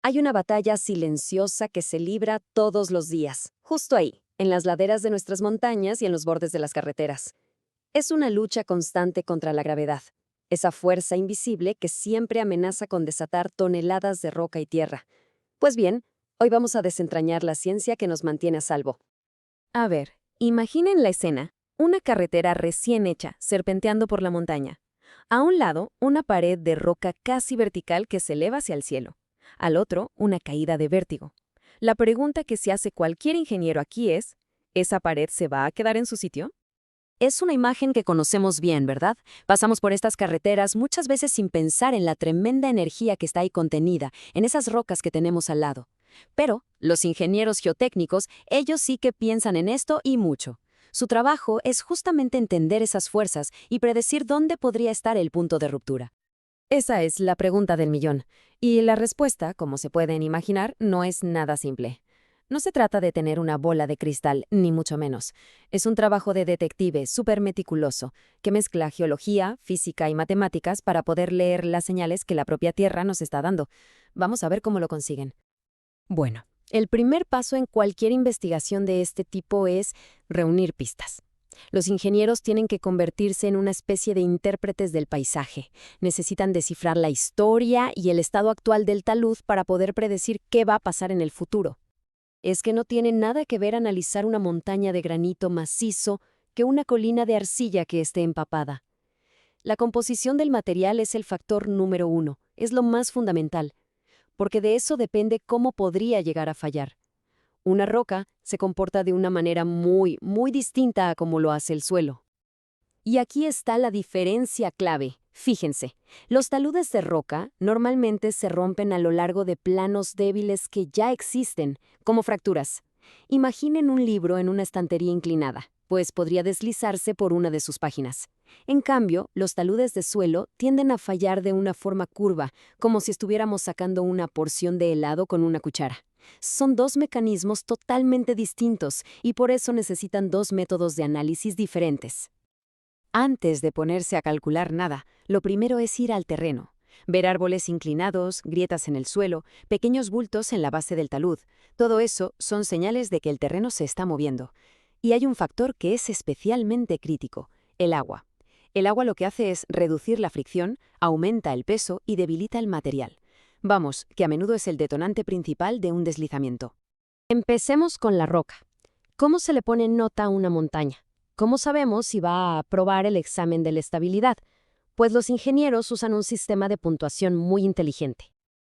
Hay una batalla silenciosa que se libra todos los días, justo ahí, en las laderas de nuestras montañas y en los bordes de las carreteras. Es una lucha constante contra la gravedad, esa fuerza invisible que siempre amenaza con desatar toneladas de roca y tierra. Pues bien, hoy vamos a desentrañar la ciencia que nos mantiene a salvo. A ver, imaginen la escena, una carretera recién hecha, serpenteando por la montaña. A un lado, una pared de roca casi vertical que se eleva hacia el cielo. Al otro, una caída de vértigo. La pregunta que se hace cualquier ingeniero aquí es, ¿esa pared se va a quedar en su sitio? Es una imagen que conocemos bien, ¿verdad? Pasamos por estas carreteras muchas veces sin pensar en la tremenda energía que está ahí contenida, en esas rocas que tenemos al lado. Pero los ingenieros geotécnicos, ellos sí que piensan en esto y mucho. Su trabajo es justamente entender esas fuerzas y predecir dónde podría estar el punto de ruptura. Esa es la pregunta del millón. Y la respuesta, como se pueden imaginar, no es nada simple. No se trata de tener una bola de cristal, ni mucho menos. Es un trabajo de detective súper meticuloso, que mezcla geología, física y matemáticas para poder leer las señales que la propia Tierra nos está dando. Vamos a ver cómo lo consiguen. Bueno, el primer paso en cualquier investigación de este tipo es reunir pistas. Los ingenieros tienen que convertirse en una especie de intérpretes del paisaje. Necesitan descifrar la historia y el estado actual del talud para poder predecir qué va a pasar en el futuro. Es que no tiene nada que ver analizar una montaña de granito macizo que una colina de arcilla que esté empapada. La composición del material es el factor número uno, es lo más fundamental, porque de eso depende cómo podría llegar a fallar. Una roca se comporta de una manera muy distinta a como lo hace el suelo. Y aquí está la diferencia clave. Fíjense, los taludes de roca normalmente se rompen a lo largo de planos débiles que ya existen, como fracturas. Imaginen un libro en una estantería inclinada, pues podría deslizarse por una de sus páginas. En cambio, los taludes de suelo tienden a fallar de una forma curva, como si estuviéramos sacando una porción de helado con una cuchara. Son dos mecanismos totalmente distintos y por eso necesitan dos métodos de análisis diferentes. Antes de ponerse a calcular nada, lo primero es ir al terreno. Ver árboles inclinados, grietas en el suelo, pequeños bultos en la base del talud. Todo eso son señales de que el terreno se está moviendo. Y hay un factor que es especialmente crítico, el agua. El agua lo que hace es reducir la fricción, aumenta el peso y debilita el material. Vamos, que a menudo es el detonante principal de un deslizamiento. Empecemos con la roca. ¿Cómo se le pone nota a una montaña? ¿Cómo sabemos si va a aprobar el examen de la estabilidad? Pues los ingenieros usan un sistema de puntuación muy inteligente.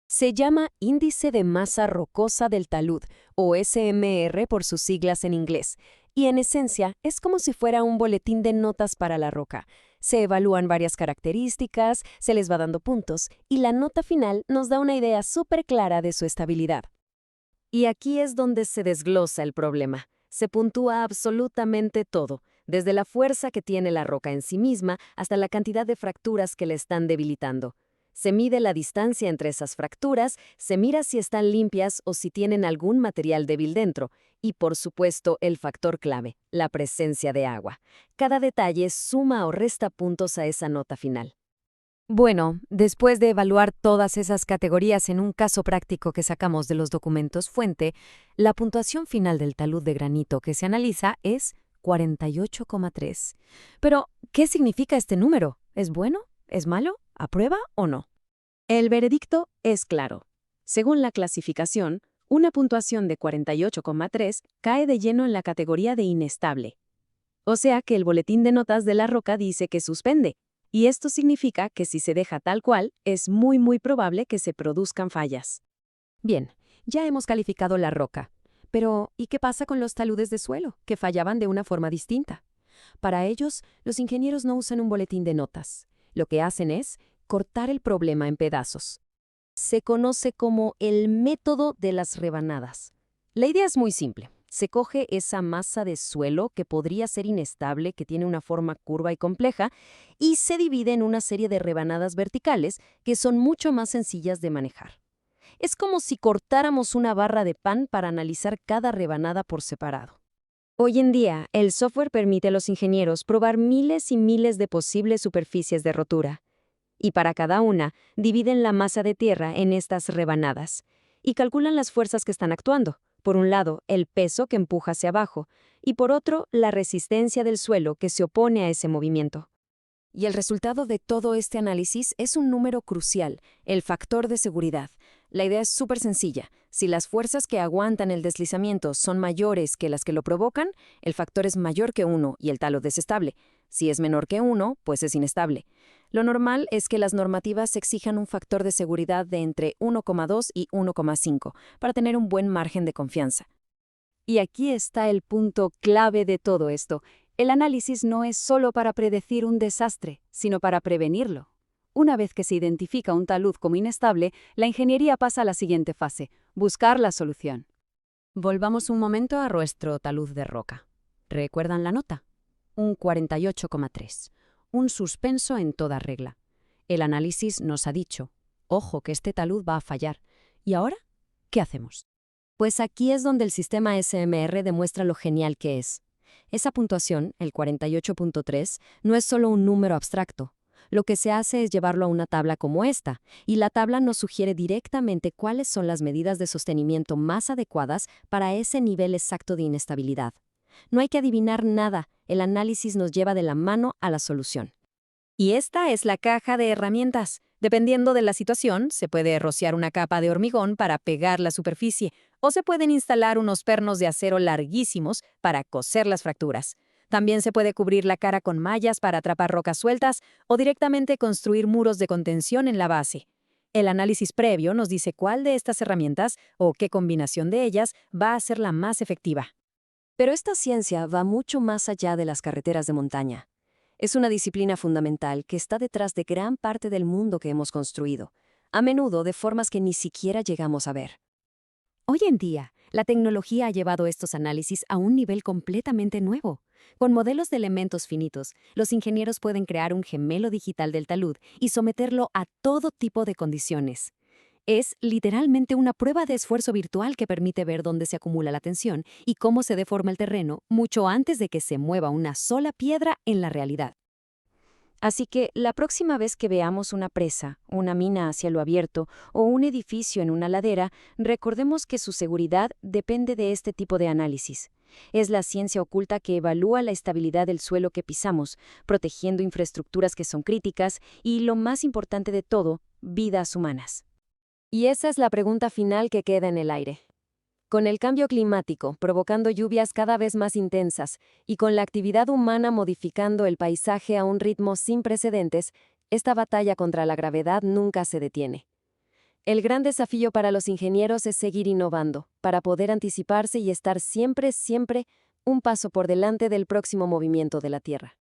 Se llama Índice de Masa Rocosa del Talud, o SMR por sus siglas en inglés, y en esencia es como si fuera un boletín de notas para la roca. Se evalúan varias características, se les va dando puntos, y la nota final nos da una idea súper clara de su estabilidad. Y aquí es donde se desglosa el problema. Se puntúa absolutamente todo, desde la fuerza que tiene la roca en sí misma hasta la cantidad de fracturas que le están debilitando. Se mide la distancia entre esas fracturas, se mira si están limpias o si tienen algún material débil dentro, y por supuesto el factor clave, la presencia de agua. Cada detalle suma o resta puntos a esa nota final. Bueno, después de evaluar todas esas categorías en un caso práctico que sacamos de los documentos fuente, la puntuación final del talud de granito que se analiza es 48,3. Pero, ¿qué significa este número? ¿Es bueno? ¿Es malo? ¿Aprueba o no? El veredicto es claro. Según la clasificación, una puntuación de 48,3 cae de lleno en la categoría de inestable. O sea que el boletín de notas de la roca dice que suspende, y esto significa que si se deja tal cual, es muy probable que se produzcan fallas. Bien, ya hemos calificado la roca. Pero, ¿y qué pasa con los taludes de suelo, que fallaban de una forma distinta? Para ellos, los ingenieros no usan un boletín de notas. Lo que hacen es cortar el problema en pedazos. Se conoce como el método de las rebanadas. La idea es muy simple. Se coge esa masa de suelo que podría ser inestable, que tiene una forma curva y compleja, y se divide en una serie de rebanadas verticales que son mucho más sencillas de manejar. Es como si cortáramos una barra de pan para analizar cada rebanada por separado. Hoy en día, el software permite a los ingenieros probar miles y miles de posibles superficies de rotura. Y para cada una, dividen la masa de tierra en estas rebanadas. y calculan las fuerzas que están actuando. Por un lado, el peso que empuja hacia abajo, y por otro, la resistencia del suelo que se opone a ese movimiento. Y el resultado de todo este análisis es un número crucial, el factor de seguridad. La idea es súper sencilla. Si las fuerzas que aguantan el deslizamiento son mayores que las que lo provocan, el factor es mayor que 1 y el talud es estable. Si es menor que 1, pues es inestable. Lo normal es que las normativas exijan un factor de seguridad de entre 1,2 y 1,5 para tener un buen margen de confianza. Y aquí está el punto clave de todo esto. El análisis no es solo para predecir un desastre, sino para prevenirlo. Una vez que se identifica un talud como inestable, la ingeniería pasa a la siguiente fase, buscar la solución. Volvamos un momento a nuestro talud de roca. ¿Recuerdan la nota? Un 48,3. Un suspenso en toda regla. El análisis nos ha dicho, ojo que este talud va a fallar. ¿Y ahora? ¿Qué hacemos? Pues aquí es donde el sistema SMR demuestra lo genial que es. Esa puntuación, el 48,3, no es solo un número abstracto. Lo que se hace es llevarlo a una tabla como esta, y la tabla nos sugiere directamente cuáles son las medidas de sostenimiento más adecuadas para ese nivel exacto de inestabilidad. No hay que adivinar nada, el análisis nos lleva de la mano a la solución. Y esta es la caja de herramientas. Dependiendo de la situación, se puede rociar una capa de hormigón para pegar la superficie, o se pueden instalar unos pernos de acero larguísimos para coser las fracturas. También se puede cubrir la cara con mallas para atrapar rocas sueltas o directamente construir muros de contención en la base. El análisis previo nos dice cuál de estas herramientas o qué combinación de ellas va a ser la más efectiva. Pero esta ciencia va mucho más allá de las carreteras de montaña. Es una disciplina fundamental que está detrás de gran parte del mundo que hemos construido, a menudo de formas que ni siquiera llegamos a ver. Hoy en día, la tecnología ha llevado estos análisis a un nivel completamente nuevo. Con modelos de elementos finitos, los ingenieros pueden crear un gemelo digital del talud y someterlo a todo tipo de condiciones. Es literalmente una prueba de esfuerzo virtual que permite ver dónde se acumula la tensión y cómo se deforma el terreno mucho antes de que se mueva una sola piedra en la realidad. Así que la próxima vez que veamos una presa, una mina a cielo abierto o un edificio en una ladera, recordemos que su seguridad depende de este tipo de análisis. Es la ciencia oculta que evalúa la estabilidad del suelo que pisamos, protegiendo infraestructuras que son críticas y, lo más importante de todo, vidas humanas. Y esa es la pregunta final que queda en el aire. Con el cambio climático provocando lluvias cada vez más intensas y con la actividad humana modificando el paisaje a un ritmo sin precedentes, esta batalla contra la gravedad nunca se detiene. El gran desafío para los ingenieros es seguir innovando, para poder anticiparse y estar siempre un paso por delante del próximo movimiento de la Tierra.